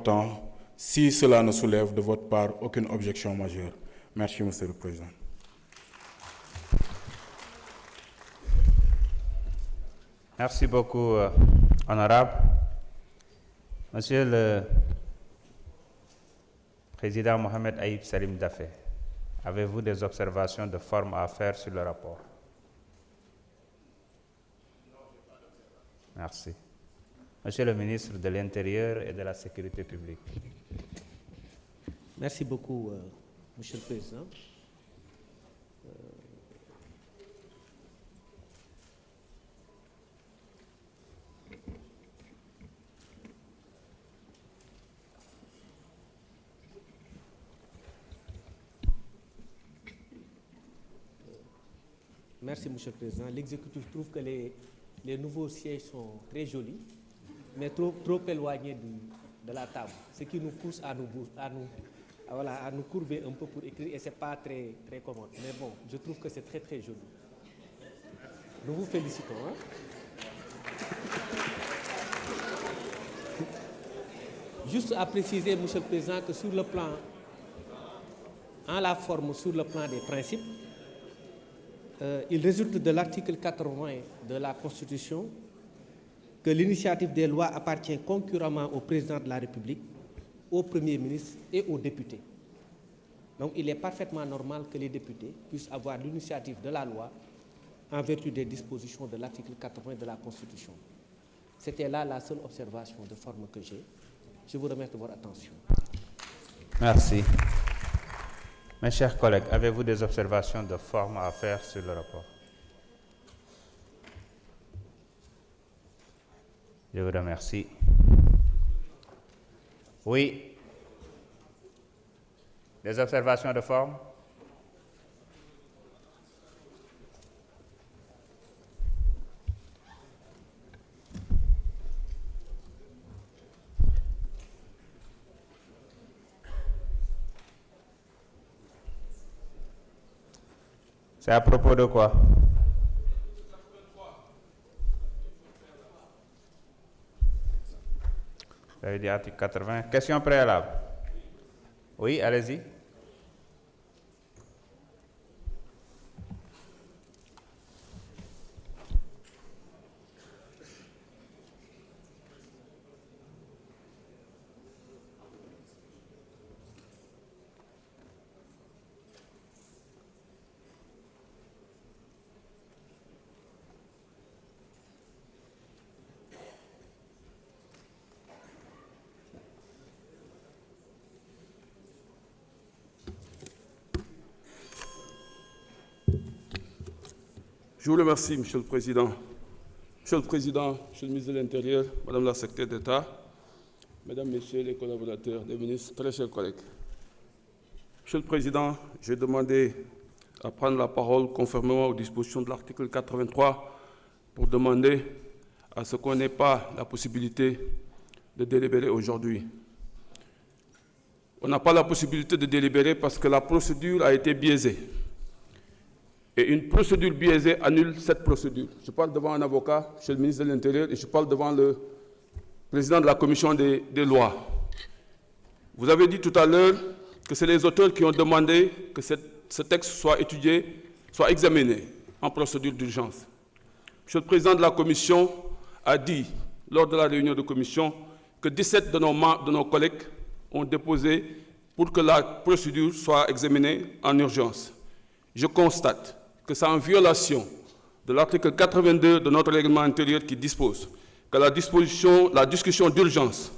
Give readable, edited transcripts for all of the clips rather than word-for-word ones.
temps, si cela ne soulève de votre part aucune objection majeure. Merci, Monsieur le Président. Merci beaucoup, honorable. Monsieur le Président Mohamed Aïb Salim Dafé, avez-vous des observations de forme à faire sur le rapport? Merci. Monsieur le ministre de l'Intérieur et de la Sécurité publique. Merci beaucoup, Monsieur le Président. Merci, Monsieur le Président. L'exécutif trouve que les nouveaux sièges sont très jolis, mais trop éloignés de la table, ce qui nous pousse à nous courber un peu pour écrire, et ce n'est pas très commode. Mais bon, je trouve que c'est très joli. Nous vous félicitons. Juste à préciser, Monsieur le Président, que sur le plan, en la forme, sur le plan des principes, il résulte de l'article 80 de la Constitution que l'initiative des lois appartient concurremment au président de la République, au Premier ministre et aux députés. Donc il est parfaitement normal que les députés puissent avoir l'initiative de la loi en vertu des dispositions de l'article 80 de la Constitution. C'était là la seule observation de forme que j'ai. Je vous remercie de votre attention. Merci. Mes chers collègues, avez-vous des observations de forme à faire sur le rapport? Je vous remercie. Oui. Des observations de forme? C'est à propos de quoi? Vous avez dit article 80. Question préalable. Oui, allez-y. Je vous remercie, Monsieur le Président. Monsieur le Président, Monsieur le ministre de l'Intérieur, Madame la Secrétaire d'État, Mesdames, Messieurs les collaborateurs des ministres, très chers collègues. Monsieur le Président, j'ai demandé à prendre la parole conformément aux dispositions de l'article 83 pour demander à ce qu'on n'ait pas la possibilité de délibérer aujourd'hui. On n'a pas la possibilité de délibérer parce que la procédure a été biaisée. Et une procédure biaisée annule cette procédure. Je parle devant un avocat, Monsieur le ministre de l'Intérieur, et je parle devant le président de la Commission des lois. Vous avez dit tout à l'heure que c'est les auteurs qui ont demandé que ce texte soit étudié, soit examiné en procédure d'urgence. Monsieur le président de la Commission a dit, lors de la réunion de commission, que 17 de nos collègues ont déposé pour que la procédure soit examinée en urgence. Je constate que c'est en violation de l'article 82 de notre règlement intérieur qui dispose que la discussion d'urgence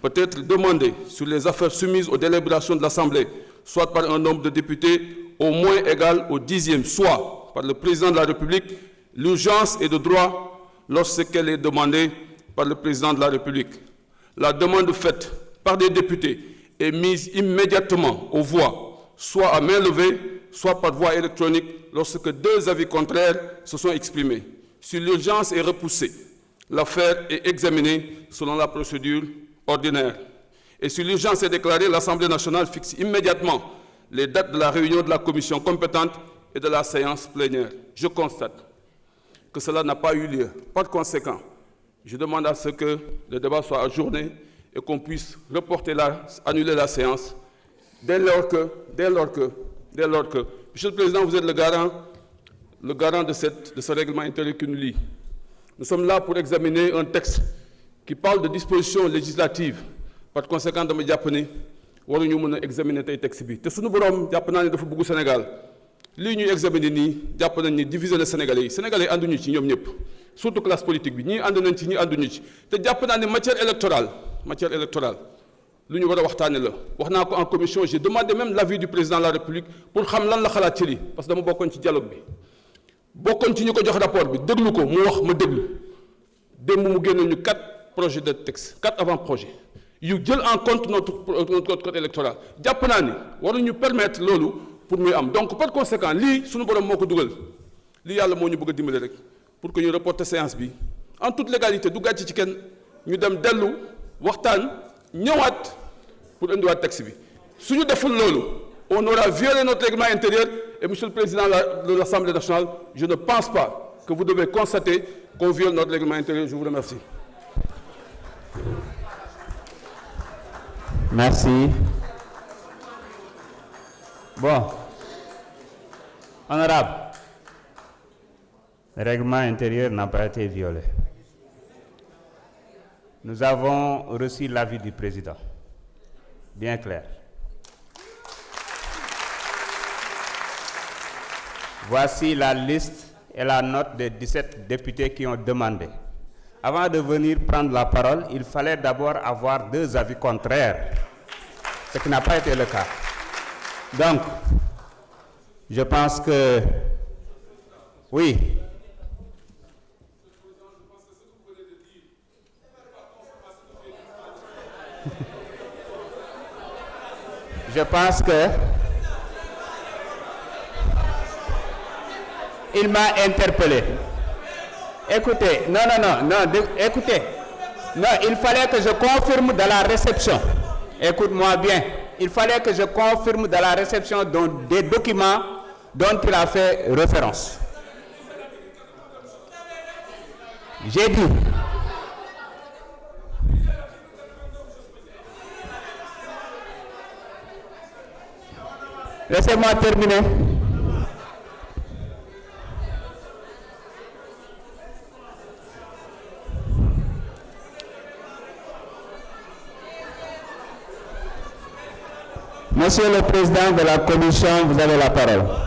peut être demandée sur les affaires soumises aux délibérations de l'Assemblée, soit par un nombre de députés au moins égal au 10e, soit par le président de la République. L'urgence est de droit lorsqu'elle est demandée par le président de la République. La demande faite par des députés est mise immédiatement aux voix, soit à main levée, soit par voie électronique, lorsque deux avis contraires se sont exprimés. Si l'urgence est repoussée, l'affaire est examinée selon la procédure ordinaire. Et si l'urgence est déclarée, l'Assemblée nationale fixe immédiatement les dates de la réunion de la commission compétente et de la séance plénière. Je constate que cela n'a pas eu lieu. Par conséquent, je demande à ce que le débat soit ajourné et qu'on puisse annuler la séance dès lors que, Monsieur le Président, vous êtes le garant de ce règlement intérieur qui nous lie. Nous sommes là pour examiner un texte qui parle de dispositions législatives. Par conséquent, dama jàpp ni waruñu mën a examiner tey texte bi te suñu borom jàpp naa ne dafa bëgg Sénégal lii ñuy examiner nii jàpp nañ ni diviser les Sénégalais yi Sénégalais yi ànduñu ci ñoom ñëpp surtout classe politique bi ñii ànd nañ ci ñii ànduñu ci te jàpp naa ne matière électorale lu ñu war a waxtaane la wax naa ko en commission j'ai demandé même l'avis du président de la République pour xam lan la xalaat ci lii parce que dama bokkoon ci dialogue bi bokkoon ci ñu ko jox rapport bi déglu ko mu wax ma déglu démb mu génne ñu 4 projets de texte 4 avant-projets yu jël en compte notre code électoral jàpp naa ni waruñu permettre loolu pour muy am donc par conséquent lii suñu borom moo ko dugal lii yàlla moo ñu bëgg a dimbali rek pour que ñu reporter séance bi en toute légalité du gàcc ci kenn ñu dem dellu waxtaan ñëwaat pour indiwaat texte bi suñu deful loolu on aura violé notre règlement intérieur et monsieur le président de l'Assemblée nationale je ne pense pas que vous devez constater qu'on viole notre règlement intérieur. Je vous remercie. Merci. Bon, honorable, le règlement intérieur n'a pas été violé. Nous avons reçu l'avis du président, bien clair. Voici la liste et la note des 17 députés qui ont demandé. Avant de venir prendre la parole, il fallait d'abord avoir 2 avis contraires, ce qui n'a pas été le cas. Donc, je pense que, oui. Je pense que il m'a interpellé. Écoutez, écoutez. Non, il fallait que je confirme de la réception. Écoute-moi bien. Il fallait que je confirme de la réception des documents dont il a fait référence. J'ai dit. Laissez-moi terminer. Monsieur le Président de la Commission, vous avez la parole.